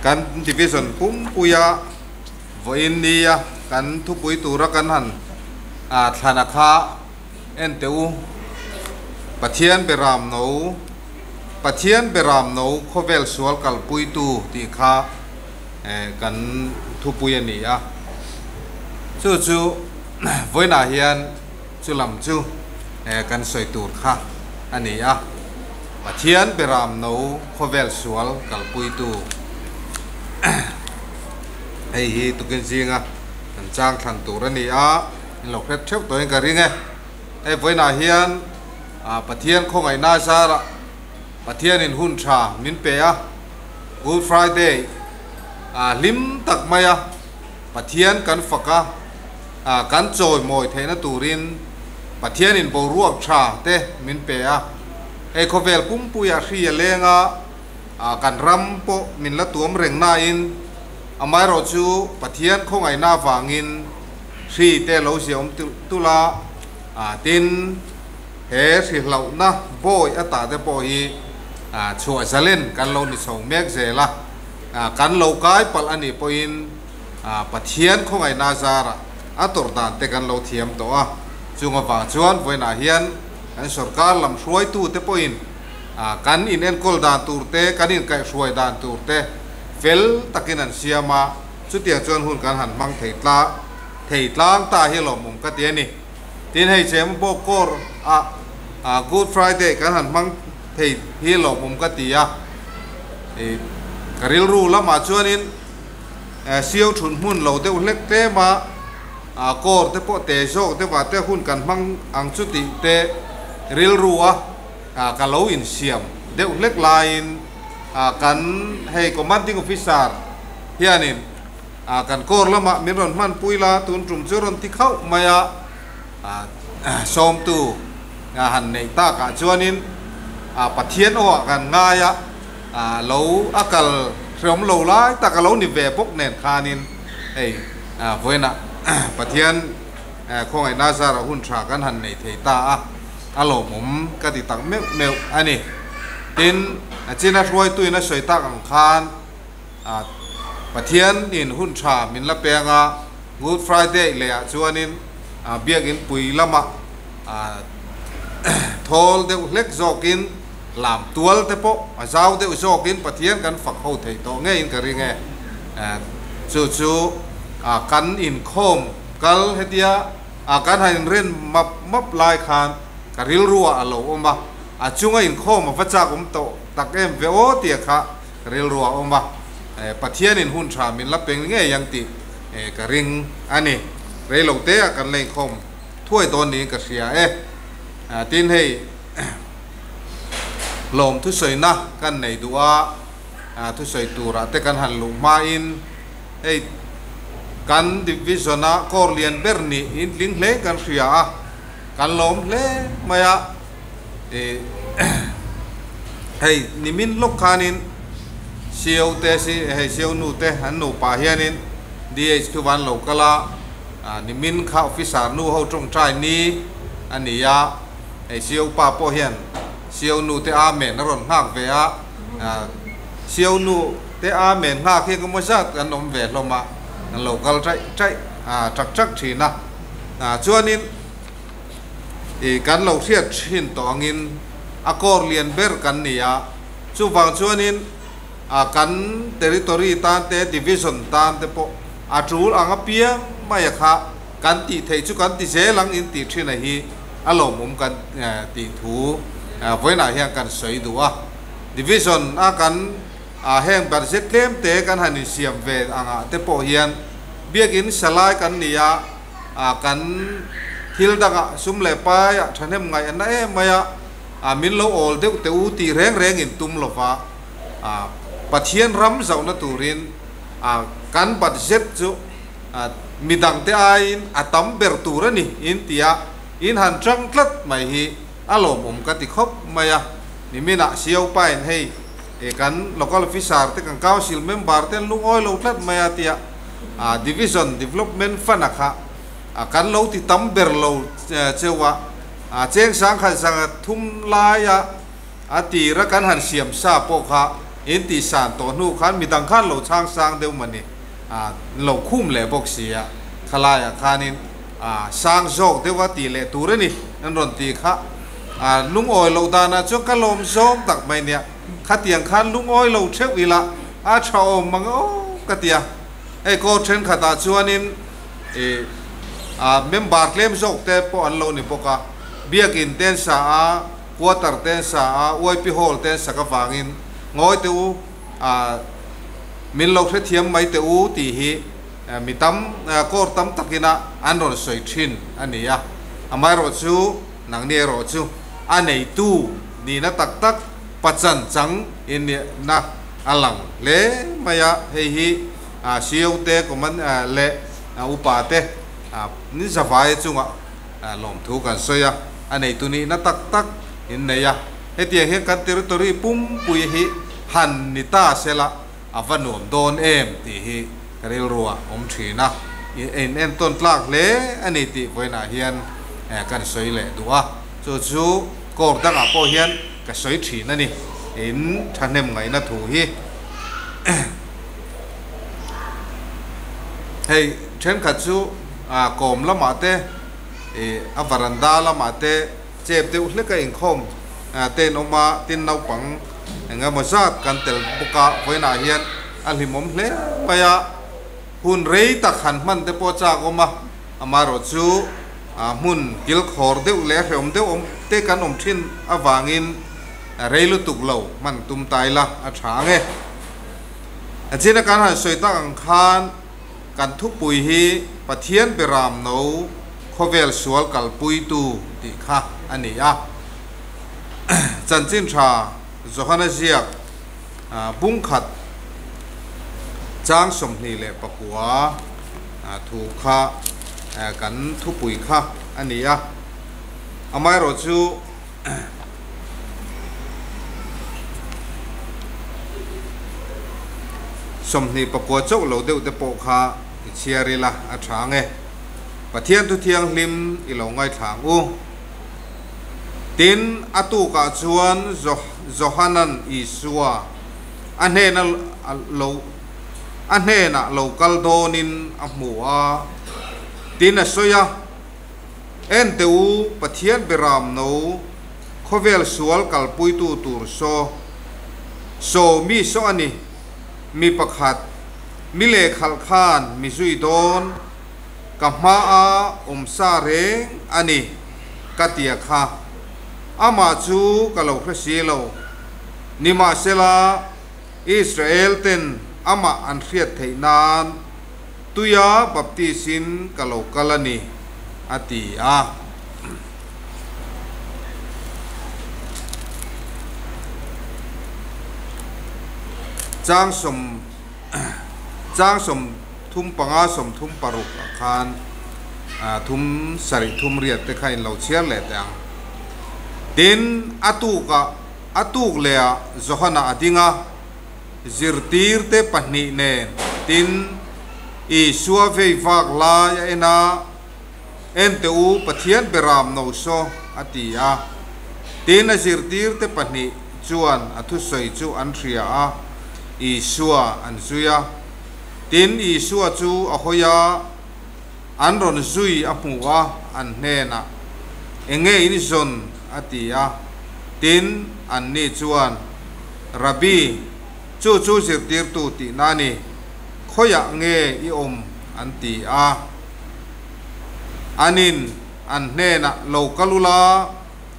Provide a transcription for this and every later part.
kan division pum puya vo India kan thu pui tura kan han thana kha enteu pathian beram no khovel sual kal pui tu ti kha kan thu pui ani a chu voina hian chu lam chu kan soi tur kha ani a pathian beram no khovel sual kal pui tu hey hi tu ken jinga kan chang than tur ani a lo khet thep toy ka ringe ei voina hian pathian khongai na sa ra pathian in hun tha min pe a Good Friday lim tak maya pathian kan faka kan choi moi theina turin pathian in bo ruak tha te min pe a ei khovel pum puya hria lenga kan ram po min la tuam reng na in amai ro chu pathian khongai na wangin hri te lo siom tula tin he si hlau na boy ata te po hi chua zalen kan lo ni song mek zela kan lo kai pal ani po in pathian khongai na zara ator dan te kan lo thiam to a chunga wa chuan voina hian an sarkar lam hruai tu te po in kan in en kol dan tur te kan in kai hruai dan tur te fel takin an siama chu tiang chuan hun kan han mang theitlang ta hi lo mum ka ti ani tin hei chem bo kor Good Friday kan han mang thei hi lo mum ka ti a karil ru lama chuan in siêu thun hun lo te ulek te ma kor te po te jok te wa te hun kan mang ang chu ti te ril ru ka lo in siam de ulek lain kan hei commanding officer hianin kan kor lama min ron man puila tun trum churon ti khau maya som tu han nei ta ka chuanin pathian o kan ngaya lo akal rom lo lai ta ka lo ni ve pok nen khanin ei voina pathian khongai na zara hun tha kan han nei thei ta alo mum ka ti tak meu ani tin china roi tu na soi ta ang khan pathian in hun tha min la penga Good Friday le chuanin biakin pui lama thol de lek zokin làm tual te po azau de zokin pathian kan phak ho thei to nge in ka ringe chu kan in khom kal hetia kan hain ren map lai khan karil ruwa alo oma chunga in khom facha kum to takem ve o tia kha karil ruwa oma pathian in hun tha min la peng nge yang ti ka ring ani re lo te kan lei khom thuai ton ni ka sia tin hei lom thu soi na kan nei duwa thu soi tura te kan han lu ma in hei kan divisiona korlian berni in ling le kan sia kan lom le maya hei nimin lok khanin siêu te si hei siêu nu te han nu pa hianin DH1 lo kala nimin kha officer nu ho trong trai ni ania hei siêu pa po hian siêu nu te amen ron hak ve siêu nu te amen hak khi ko mo sat kan om ve loma local trai trắc thina chuanin kan lo thiat thin to angin akor lian ber kan nia chu wang chuanin kan territory tan te division tan te po atul anga pia maya kha kan ti thei chu kan ti zelang in ti thina hi alo mum kan ti thu voina hian kan soi duwa division kan heng budget claim te kan hanin siam ve anga te po hian biakin salai kan nia kan thil danga sumle pa ya thanem ngai na maya min lo ol de te u ti reng in tum lova pathian ram zau na turin kan budget chu midang te ain atam ber turani in tia in han trăng tlat mai hi alom ka ti khop maya ni mina siau pain hei kan local officer te kan council member te lu oi lo tlat maya tia division development fanakha kan lo ti tam ber lo chewa cheng sang khan sang thum la ya ati ra kan han siam sa po kha in ti san to nu khan mi dang khan lo chang sang deu mani lo khum le bok sia khalaya khanin sang jok deu wa ti le tur ni an ron ti kha lung oi lo da na chu kalom jok tak mai nia khatiang khan lung oi lo thek ila chao mang o katia ei ko then khata chuanin member claim jok te po an lo ni poka biakin ten sa quarter ten sa OIP hall ten sa ka wangin ngoi te u min lo the thiam mai te u ti hi mi tam kor tam takina an ron soi thin ania amai ro chu nang ne ro chu anei tu ni na tak tak pachan chang in na alang le maya hei hi siêu te của mình le upa te ni zavai chunga lom thu kan soya anei tu ni na tak tak in ne ya hetiang he kan territory pum pui hi han ni ta sela avanom don em ti hi karil ruwa thina en ton tlak le ani ti voina hian kan soi le duwa chu kor da ga po hian ka soi thina ni in thanem ngai na thu hi hey chen kha chu kom la ma te varanda la ma te chep te ule ka in khom ten oma tin nau pang nga ma zat kan tel buka voina hian alhimom hle paya hun rei ta khan man te po cha oma amaro chu mun gil khor de ule hom de om te kan om thin awangin reilu tuk lo man tum tai la a thange achina kan ha soita ang khan kan thu pui hi pathian beram no khovel sual kal pui tu ti kha ani a chanchin tha johana ziak bung khat chang somni le pakua thu kha kan thu pui kha ani a amai ro chu somni pakua chau lo deu te po kha chiarila a thange pathian tu thiang lim i lo ngai thang u tin atu ka chuan johanan isua anhe na local donin amua tin asoya en teu pathian beram no khovel sual kalpui tu tur so mi so ani mi pakhat mi le khal khan mi zui don kama sa re ani katia kha ama chu kalau khasilo nima sela Israel ten ama an khiat theinan tuya baptisin kalau kalani ati Chang som thum panga som thum paruk khan thum sari thum riat te khain lo chiar le tang tin atuk le johana adinga zirtir te pahni ne tin i suwa vei vak la ya ena NTU pathian beram no so atia tin zirtir te pahni chuan athu soi chu an thria Isua an zuya tin Isua chu ahoya an ron zui apua an hena enge in zon atia tin an ni chuan rabi chu zirtir tu ti nani khoya nge I an ti anin an hena lokalula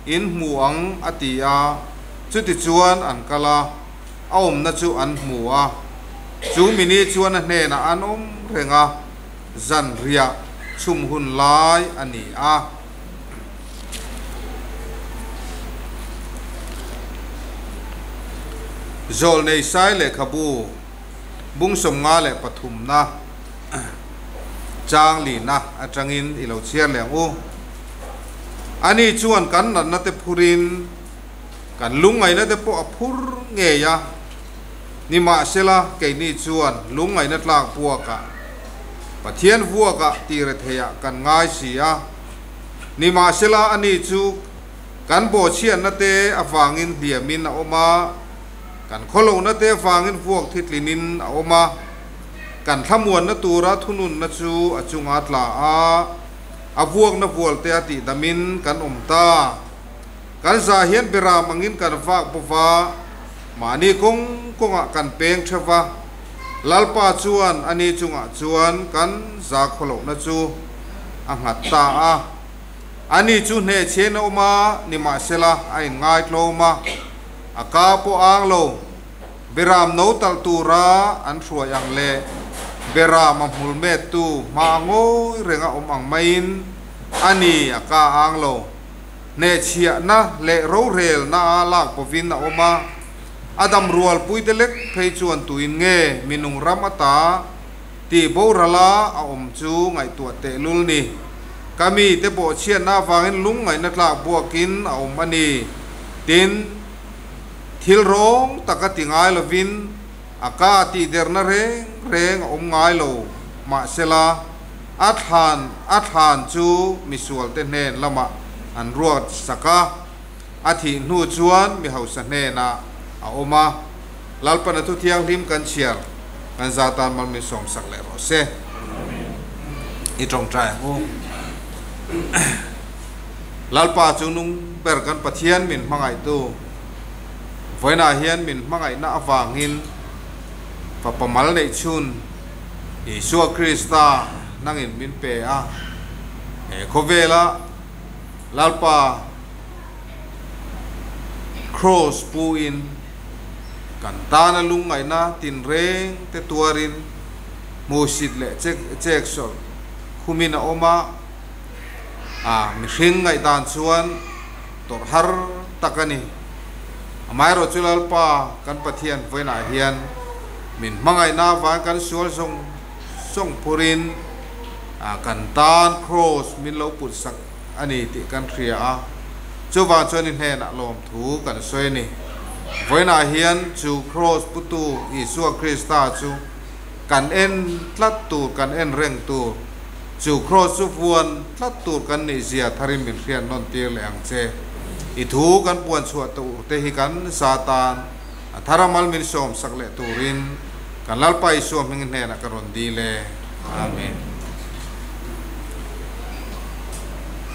in muang atia chu ti chuan an kala na chu an mua chu mini chuan hne na an renga zan ria chum hun lai ani zol nei sai le khabu bung som nga le pathum na chang li na atangin ilo chiar le ani chuan kan na te phurin kan lungai na te po aphur nge ya ni ma sela ke ni chuan lungai na tlak puaka pathian vuaka tire theya kan ngai sia ni ma sela ani chu kan bo chian na te awangin diamin oma กันขลุ่นนั่นเตะฟังอินพวกทิศลินินเอามากันทำวนนั่นตัวรัทุนุนนั่นจูอจุงอัตลาอาพวกนั่นพวกเตะติดามินกันตากันสาเหตุเบรามังอินกันฟ้าปฟ้ามานี่คงกันเปงเชฟะลัลปาจวนอันนี้จุงจวนกันจากขลุ่นนั่นจูอังหัตตาอันนี้จูเนเชนอมานิมาเซลาไอ้ง่ายโลมาอากาโปอังโลเบรามโนตัลตูราอันชัวยังเล่เบรามัมมุลเมตูมาโง่เรื่องอังไม่อินอันนี้อากาอังโลเนเชียนะเล่โรเรลน่าลากปวินอมาอดัมรัวลปุยเตเล็กเพยจวนตุอินเงมินุงรัมตาตีโบราลาจูไงตัวเตลุลนี่กามีเตโบเชียนนาฟังลุงไงนักลาบัวกินมันนี่ตินทิลร้องตะกติงไงลวินอากาติเดรนเรงไงโลมาเซลาอัฐานจูมิสวลเตเนนละมาอันรวดสักอาทินูจวนมิเฮาสเนนาเอามาลัลปนทุเทียงริมกันเชียร์กันซาตานมันมีสมสักเลโรเซอีตรงใจโอ้ลัลปาจุนุงเปิดกันปะเทียนมินมังไอตูไฟนาเฮียนมินมังไอนาฟางหินปะปะมัลในชุนอิชัวคริสตานั่งอินมินเปอะโคเวล่าลัลปาครอสปูอินกันตานาลุงไงนะตินเร่งเตตัวรินมูสิดเละเจกสอลคุมินาโอมามิริงไงตานชวนตอร์ฮาร์ตะกันนี่ไม่รู้จุลลปากันปะเทียนไฟนาเฮียนมินมังไงนาฟังกันชวนส่งพูรินกันตานครอสมินเลาปุดสักอันนี้ติกันเคลียจูวานชวนนินเฮนะลมถูกันสวยนี่ไฟนาเฮียนจูครอสปุตูอิสัวคริสตาจูกันเอ็นลัดตูกันเอ็นเร่งตูจูครอสสุฟวนลัดตูกันนิเซียทาริมินเรียนนนเตียเลงเจอิทูกันปวนสวดตูเตหิกันซาตานทารามัลมินสอมสักเลตูรินกันลัลไปสวมมิงเนนักรอนดีเลอาเมน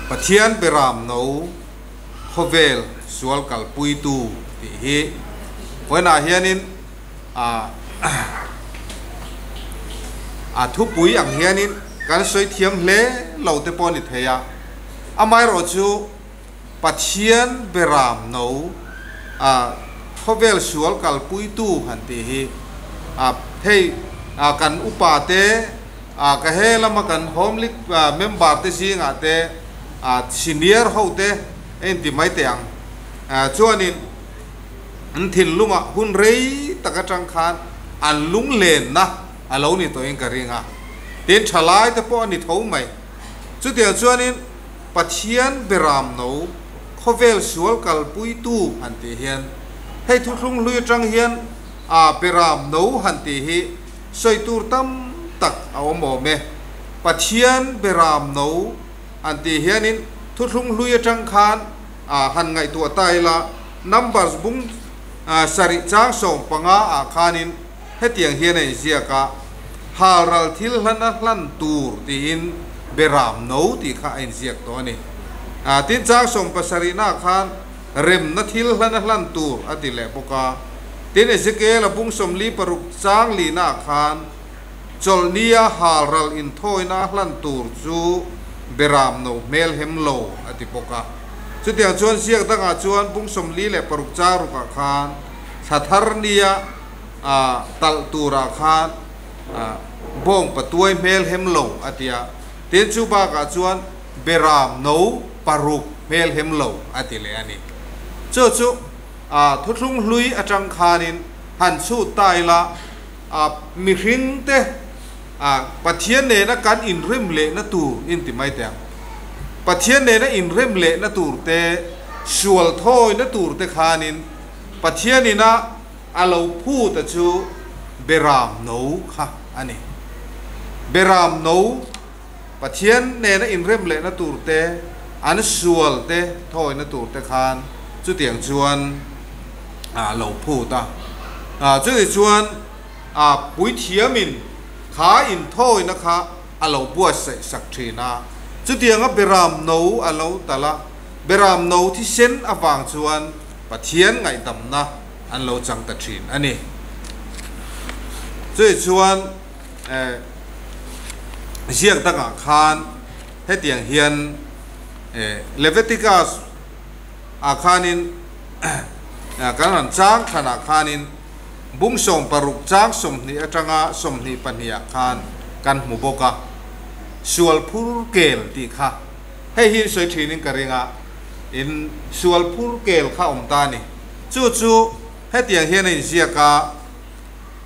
ปะเทียนเบรามโนโคเวลสวลกัลปุยตูติฮิเวนาเฮียนินทุปุยอังเฮียนินการสวยเทียมเล่เหล่าเตปอนิเทียอาไม่รู้จูปัจเจียนเบรามโนโคเวลสวลกัลปุยตูหันติฮิเฮ้กันอุปาเตก็เฮลมากันโฮมลิกเมมบาร์เตซิงเตซีเนียร์เขาเตเอ็นติไม่เตียงชวนนินอันถิ่นลุงหุ่นเรยตะกจังคานอันลุงเลนนะอันเรานี่ตัวเองกระริงเตียนฉลายแต่พอนี่ท้องไหมจุดเดียวชวนนินปัจเจียนเบรามโนโคเวลสวลกัลปุยตูหันติเฮียนให้ทุกลุงลุยจังเฮียนเบรามโนหันติฮิสวยตูตั้มตักเอาหมอเมปัจเจียนเบรามโนอันติเฮียนินทุกลุงลุยจังคานหันไงตัวไตละนัมเบอร์บุ้งสริจางส่งปังคานินให้เตียงเฮียในเสียกะฮารัลทิลลันลันตูร์ตีอินเบรามโนตีข้าอินเสียกตัวนี้ตินจางส่งปัสรินาคานเริมนัทิลลันตูร์อติเลปกาตินเอสเกลบุ้งสมลีปรุกจางลีนาคานจอลเนียฮารัลอินโทยนาลันตูร์จูเบรามโนเมลเฮมโลอติปกาสุดที่ชวนเสียงตั้งชวนปุ่งสมลีและปรุกจารุกคานสัทธารณียตัลตูราคานบ่งประตูเมลเฮมโลอติยาเตียนชูบากชวนเบรามโนปรุกเมลเฮมโลอติเลอันนี้จู่ทุกลุยอาจังคานินหันสู้ตายละมีริงเตปัจเจียนเนนักการอินริมเลนตูอินติไม่เตียงปัจเจียนเนนักอินริมเลนตูเตสวลโทยนตูเตคานินปัจเจียนนี่นะอาลูพูดจูเบรามโนค่ะอันนี้เบรามโนปัจเจียนเนนักอินริมเลนตูเตอันสวลเตโทยนตูเตคานจุดเตียงชวนอาลูพูด จุดชวนปุยเทียมินขาอินโทยนะคะอาเราบวชใส่สักทีนะจุดเดียงเบรามโนอาเราแต่ละเบรามโนที่เส้นอวางชวนปะเทียนไงดำนะอันเราจังตัดทีนอันนี้จุดชวนเชียงตั้งอาคารให้เตียงเฮียนเลเวติกัสอาคานินการหันจ้างขณะคานินบุ้งส่งปรุกจ้างสมนิจังอาสมนิปัญญาคานกันหมู่บกะส่วนผู้เกลตีค่ะให้หินสวยทีนินกระเริงอินส่วนผู้เกลข้าอมตานี่จู่ให้เตียงเฮียนในเสียกา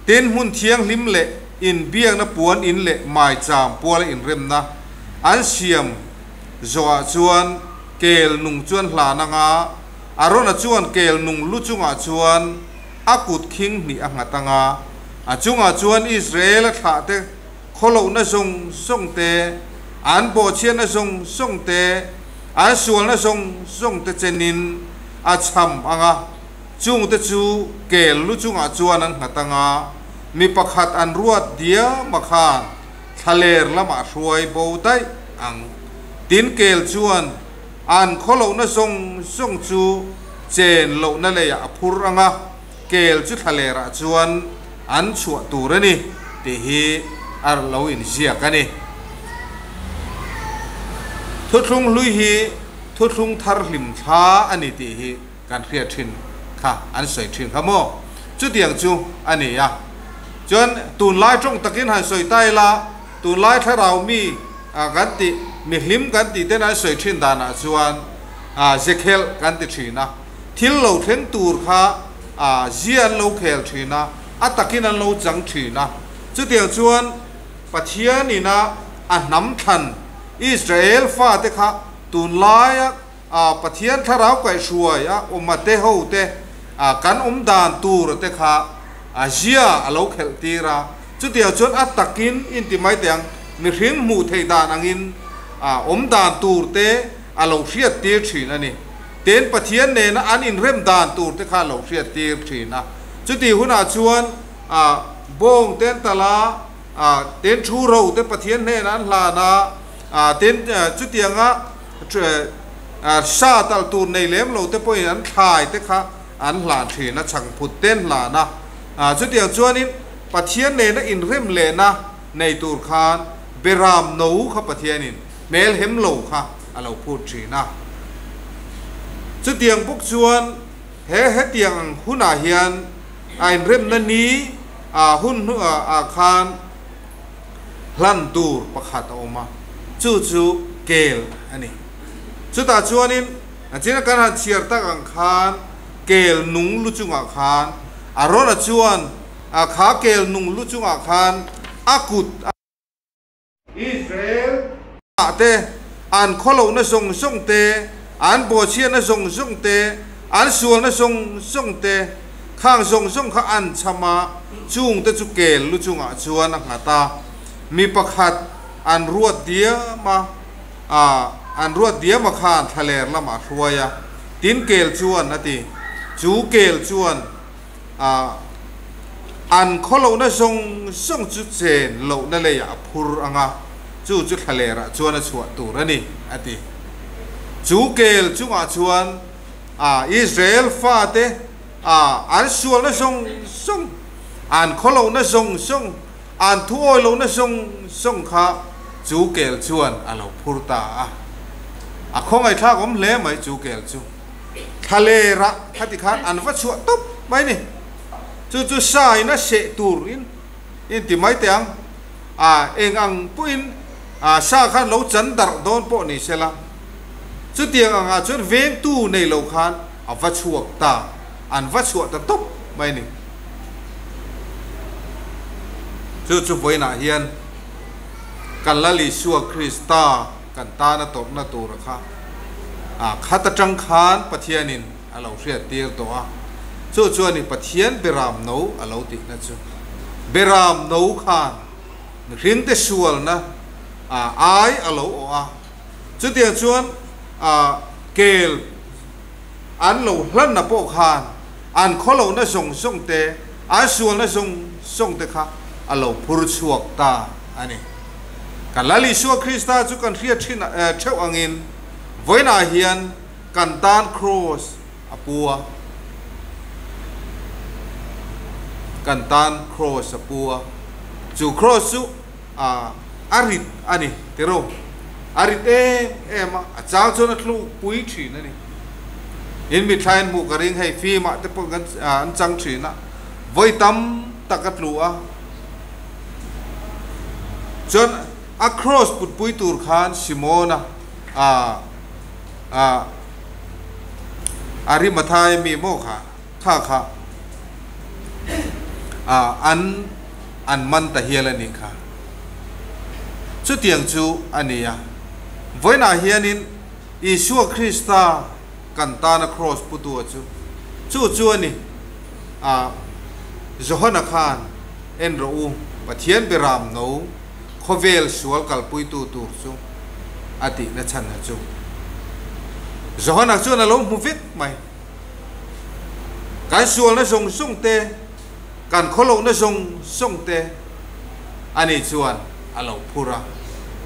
เต้นหุ่นเทียงลิมเละอินเบียงนะปวนอินเละหมายจามปัวและอินเริมนะอันเสียมจวจวนเกลนุ่งจวนหลานังอารมณ์จวนเกลนุ่งลุจุงจวนอากุดคิงนี่อังตังจุงจวนอิสราเอลขาเตโคโลนส่งเตอันโบเชียนส่งเตอันส่วนส่งเตเจนินอาชัมจุงเตจูเกลลุจุงจวนอังตังมีประคัดอันรวดเดียมาขานทะเลละมาช่วยโบได้อังตินเกลจวนอันโคโลนส่งจูเจนโลนั่นเลยพูรังเกลจุทะเลระจวนอันชัวตูรนี่ที่ฮีอาร์ลาวินเสียกันนี่ทุกทุงลุยฮีทุกทุงทาร์ลิมช้าอันนี้ที่ฮีการเคลียร์ทินค่ะอันสวยทินขโมจุดเดียงจูอันนี้จนตูนไล่จงตะกินหันสวยใต้ละตูนไล่ถ้าเรามีกันติมีลิมกันติเต้นอันสวยทินดานะจวนเจเคลกันติทินะทิลโลเทนตูร์ค่ะเจียนโลเคลทีนะอัตกินันโลจังทีนะจุดเดียวชวนปะเทียนี่นะอันน้ำทันอิสราเอลฟ้าเตค่ะตุนลายปะเทียนถ้าเราไก่ช่วยอมมาเตหูเตกันดานตูรเตค่ะเจียโลเคลตีระจุดเดียวชวนอัตกินอินติไม่เตียงมีหินมูเทดานังอินดานตูรเตโลเชียตีทีนั่นนี่เต้นปะเทียนเนี่ยนะอันอินเริ่มดานตูร์ที่ข้าหลงเสียตีทีนะจุดที่หุ่นชวนบงเต้นตะลาเต้นชูเราเต้นปะเทียนเนี่ยนั้นลานะเต้นจุดที่ซาตัลตูร์ในเลี้ยมเราเต้นพวกนั้นขายเต้ข้าอันหลานทีนะช่างพุดเต้นลานะจุดที่ชวนนี้ปะเทียนเนี่ยนะอินเริ่มเลยนะในตูร์คานเบรามนูข้าปะเทียนินเมลเฮมโลค่ะเราพูดทีนะจุดเตียงพวกชวนเฮเตียงหุ่นอาเฮียนไอเริ่มนั่นนี้หุ่นอาคารลันตูร์ประคัดออกมาจู่เกลอันนี้จุดตาชวนนี้จีนการเชียร์ตั้งอาคารเกลนุ่งลุจุงอาคารอารมณ์ชวนขาเกลนุ่งลุจุงอาคารอากุดอิสราเอลเตอันโคโลนส่งเตอันโบเชียนส่งเตอันส่วนส่งเตข้างส่งข้าอันชมาจุงเตจุเกลลุจุงจวนนักตามีประคัดอันรวดเดียมาอันรวดเดียมาขานทะเลละมาช่วยตินเกลจวนนะทีจูเกลจวนอันโคโลนส่งจุเจนโลนั่นเลยพูรังจู่จุทะเลระจวนชัวตูรนี่อะทีจูเกลจุงชวนอิสราเอลฟ้าเตอันส่วนส่งอันโคโลนส่งอันทั่วโลนส่งข้าจูเกลชวนเราพูดตาคงไอ้ท่าผมเล่ไหมจูเกลจูทะเลระทัติคันอันวัชชัวตุ๊บไม่นี่จู่สายนะเสตูรินที่ไม่เตียงเองอังปุ่นสาขันเราจันดักโดนปอนี่เสละจุดเดียงจุดเวงตู้ในโลกานวัชชัวตาอันวัชชัวตาตุ๊บไม่นี่จุดไว้หน้าเฮียนกันละลิชัวคริสตากันตาณตบณตูระค่ะขัดจังคานปะเทียนินเราเสียตีร์ตัวจู่นี่ปะเทียนเบรามโนเราตินะจู่เบรามโนคานรินเตชัวนะไอเราจุดเดียวชวนเกลอันเราหลั่นนะโปคานอันเขาเรานะส่งเต sual na song te kha alo phur chuak ta ani kan lali Yeshua Krista chu kan thria thina theu angin voina hian kan tan cross apua kan tan cross apua chu cross chu arit ani tero arit ema achang chu na thlu pui thi na ni in mi thain mu karing hei fi ma te pon kan an chang thi na voi tam takat lu a chon across put pui tur khan simona ari mathai mi mo kha an man ta hial ani kha chu tiang chu ania voina hianin Yeshua Krista kan ta na cross putu chu ani Johana Khan en ro pathian beram no khovel sual kal pui tu tur chu ati na chan na chu Johana chu na lo mu vit mai kan sual na song te kan kholo na song te ani chuan alo phura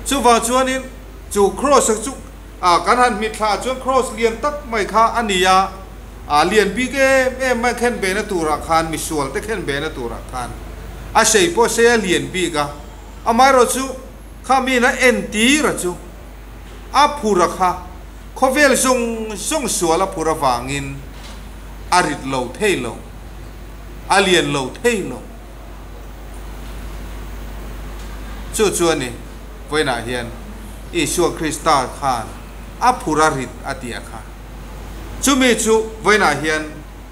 chu wa chuanin chu cross chu kan han mi thla chuan cross lian tak mai kha ania lian bi ke mai khen be na tura khan mi sual te khen be na tura khan sei po se lian bi ga amai ro chu kha mi na enti ra chu phura kha khovel song suala phura wangin arit lo theilo alien lo theilo chu ni voina hian Yeshua Krista khan phura rit atia kha chumi chu voina hian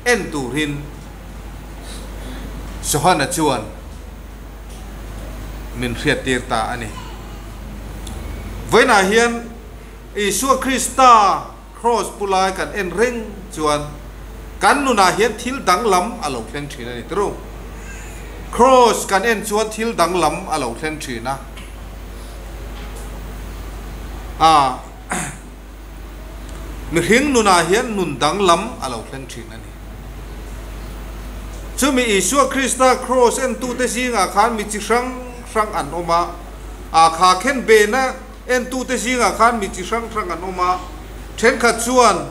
en turin sohana chuan min riat tir ta ani voina hian Yeshua Krista cross pulai kan en ring chuan kan nuna hian thil dang lam alo thlen thina ni tru cross kan en chuan thil dang lam alo thlen thina mi hing nuna hian nun dang lam alo thlen thina ni chumi Yeshua Krista cross en tu te singa khan mi chi sang an oma kha khen be na en tu te singa khan mi chi sang an oma then kha chuan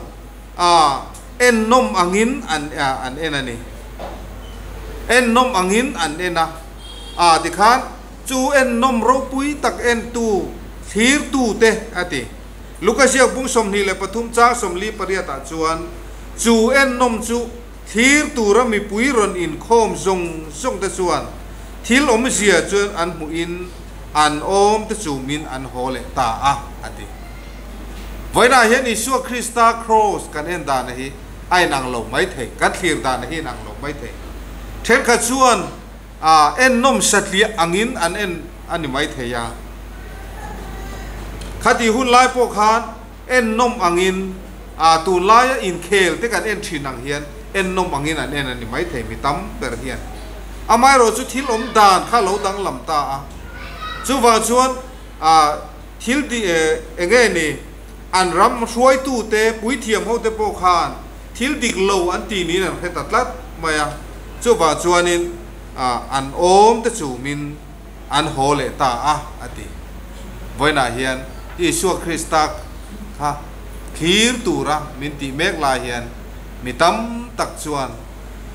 en nom angin an enani en nom angin an ena ti khan chu en nom ro pui tak en tu thir tu te ati Lukasia pung som ni le pathum cha som li pariata chuan chu en nom chu thir tu ra mi pui ron in khom song te chuan thil om sia chuan an mu in an om te chu min an hole ta ati voina hian Yeshua Krista cross kan en da na hi ai nang lo mai thei kan thlir da na hi nang lo mai thei then kha chuan en nom satli angin an en ani mai thei ya khati hun lai po khan en nom angin tu lai in khel te kan en thinang hian en nom angin an en ani mai thei mi tam per hian amai ro chu thil om dan kha lo dang lam ta chu wa chuan thil di enge ni an ram hruai tu te pui thiam ho te po khan thil dik lo an ti ni nan kheta tlat maya chu wa chuanin an om te chu min an hole ta ati voina hian Yeshua Krista kha thir tura min ti mek la hian mi tam tak chuan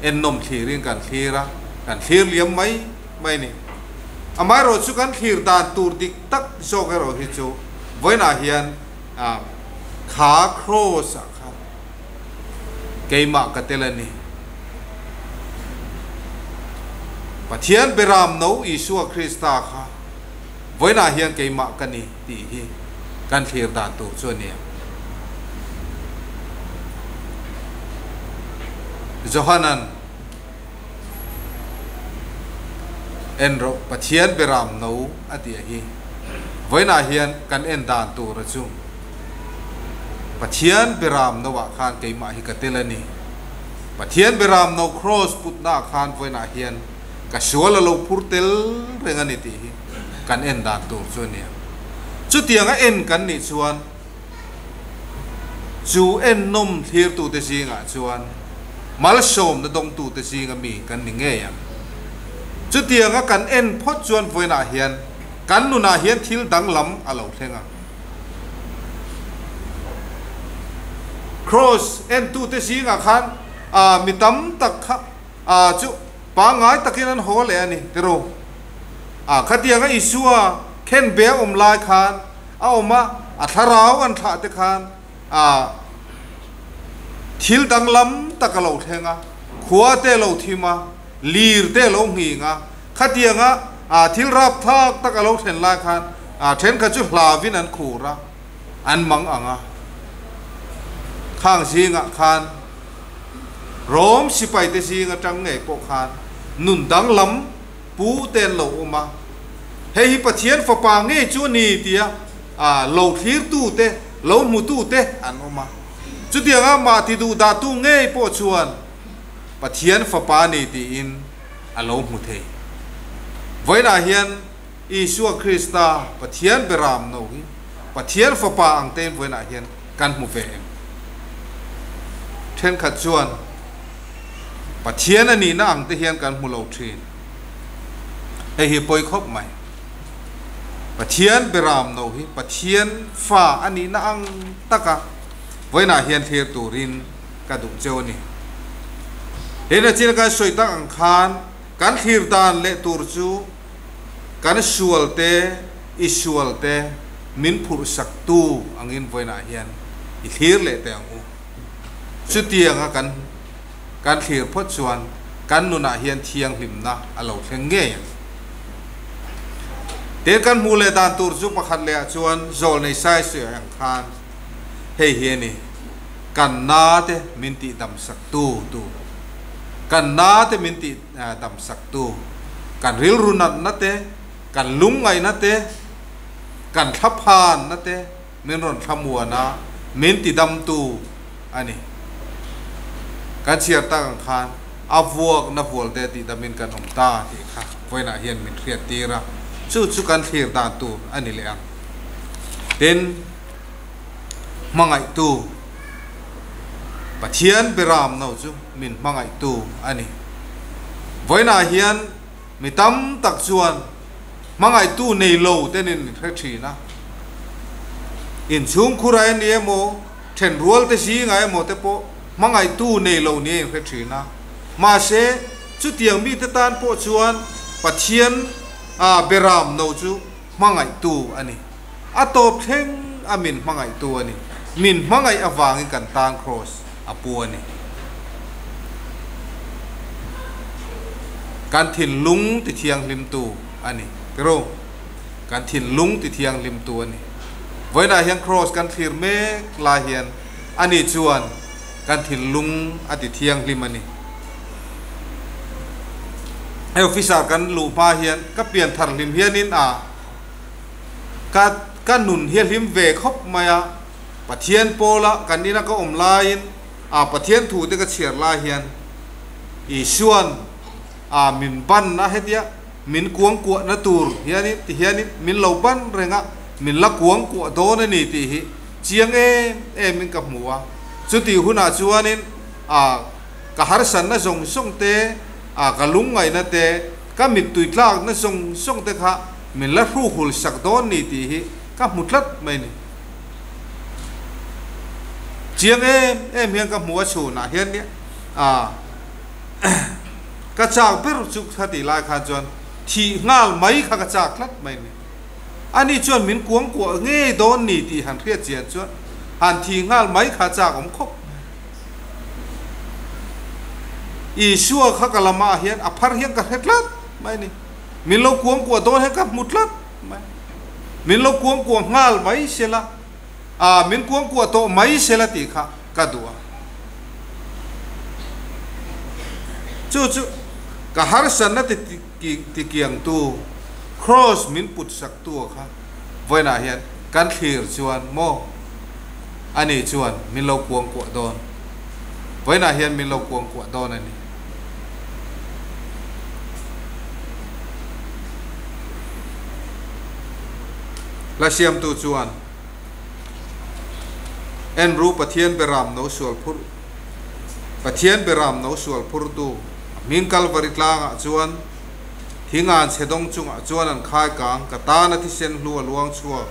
en nom thirin kan thira kan thir liam mai ni amai ro chu kan thir dan tur dik tak so ka ro hi chu voina hian kha cross kha keima ka telani pathian beram no Yeshua Krista kha voina hian keima kani ti hi kan thir dan tur chu ni Johanan enro pathian beram no ati hi voina hian kan en dan tur chu pathian beram no wa khan keima hi ka telani pathian beram no cross put na khan voina hian ka suala lo purtel rengani ti hi kan en dan tur chu ni chu tianga en kan ni chuan chu en nom thir tu te singa chuan mal som na dong tu te si nga mi kan ni nge ya chu tiang a kan en phot chuan voina hian kan nu na hian thil dang lam alo thlenga cross en tu te si nga khan mi tam tak kha chu pa ngai takin an ho le ani tero khatianga isua khen be lai khan oma atharau an tha te khan thil dang lam takalo thenga khuwa te lo thima lir te lo nginga khatianga thil rap thak takalo then la khan then kha chu hlavin an khura an mang anga khang singa khan rom sipai te singa tang nge po khan nun dang lam pu ten lo oma hei pathian fa pa nge chu ni tia lo thir tu te lo mu tu te an oma chu tianga ma ti du da tu nge po chuan pathian fa pa ni ti in alo mu thei voina hian Isua Krista pathian beram no hi pathian fa pa ang ten voina hian kan mu ve then khat chuan pathian ani na ang te hian kan mu lo thin hei hi poi khop mai pathian beram no hi pathian fa ani na ang taka voina hian thir turin ka du choni hena chin ka soita ang khan kan thir dan le tur chu kan sual te isual te min phur sak tu angin voina hian I thir le te ang u chu tianga kan thir phot chuan kan nu na hian thiang hlim na alo thleng nge te kan mu le dan tur chu pakhat le chuan zol nei sai se ang khan hei hi ni kan na te min ti dam sak tu kan na te min ti dam sak tu kan ril runat na te kan lungai na te kan thaphan na te min ron thamua na min ti dam tu ani kan chiar ta ang khan avuak na vol te ti damin kan om ta ti kha voina hian min khriat tira chu kan thir da tu ani le ang ten mangai tu pathian beram no chu min mangai tu ani voina hian mitam tak chuan mangai tu nei lo tenin thri na in chung khurai ni emo then rual te si ngai mo te po mangai tu nei lo ni thri na ma se chu tiang mi te tan po chuan pathian beram no chu mangai tu ani atop theng amin mangai tu ani min mangai awang kan tang cross apu ani kan thin lung ti thiang lim tu ani pero kan thin lung ti thiang lim tu ani voina hian cross kan thir me la hian ani chuan kan thin lung ati thiang lim ani ai officer kan lu pa hian ka pian thar lim hianin ka nun hian lim ve khop maya pathian pola kanina ka omlain pathian thu te ka chiar la hian I suan min ban na hetia min kuang ku na tur hiani ti hiani min lo ban renga min la kuang ku do na ni ti hi chiang min ka muwa chu ti huna chuanin ka har san na zong song te ka lung ngai na te ka mit tui tlak na song te kha min la hu hul sak don ni ti hi ka mutlat mai ni chiang hian ka muwa chu na hian ni ka chak ber chu khati lai kha chuan thi ngal mai kha ka chak lat mai ni ani chuan min kuang ku nge don ni ti han khria chian chuan han thi ngal mai kha chak om khop Isua kha kalama hian aphar hian ka hetlat mai ni min lo kuang ku don he ka mutlat mai min lo kuang ku ngal mai sela min kuang ku to mai sela ti kha ka dua chu ka har san na ti kiang tu cross min put sak tu kha voina hian kan thir chuan mo ani chuan min lo kuang ku don voina hian min lo kuang ku don ani la siam tu chuan en ru pathian beram no sual phur pathian beram no sual purtu min kalvari tlang chuan hingan sedong chunga chuan an khai kang katana thi sen lu luang chua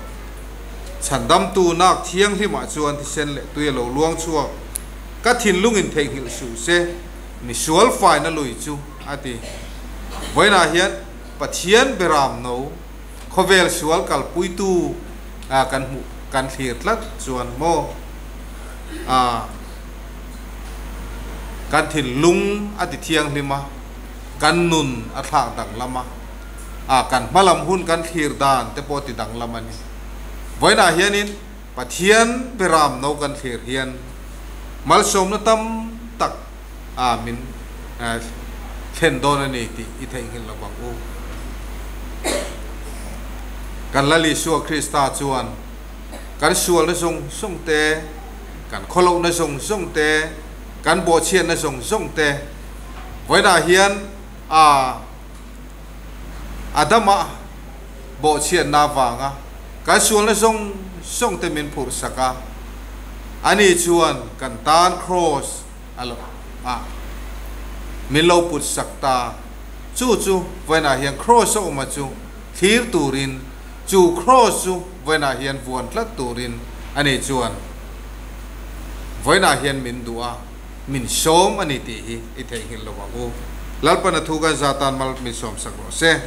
chandam tu nak thiang hima chuan thi sen le tu lo luang chua ka thin lungin thei hil su se ni sual fai na lui chu ati voina hian pathian beram no khovel sual kal puitu kan mu kan thlir tlat chuan mo kan thin lung ati thiang lima kan nun athak dang lama kan malam hun kan thlir dan te poti dang lama ni voina hianin pathian beram no kan thlir hian mal som na tam tak min thlen don ani ti I thei hil lawang u kan lali suwa Krista chuan kan sual na song te kan kholo na song te kan bo chian na song te voina hian adama bo chian na wanga kan sual na song te min phur saka ani chuan kan tan cross alo min lo put sakta chu voina hian cross o ma chu thir turin chu cross chu voina hian vuan tlat turin ani chuan voina hian min dua min som ani ti hi I thei hil lawang u lalpana thuga zatan mal min som sakro se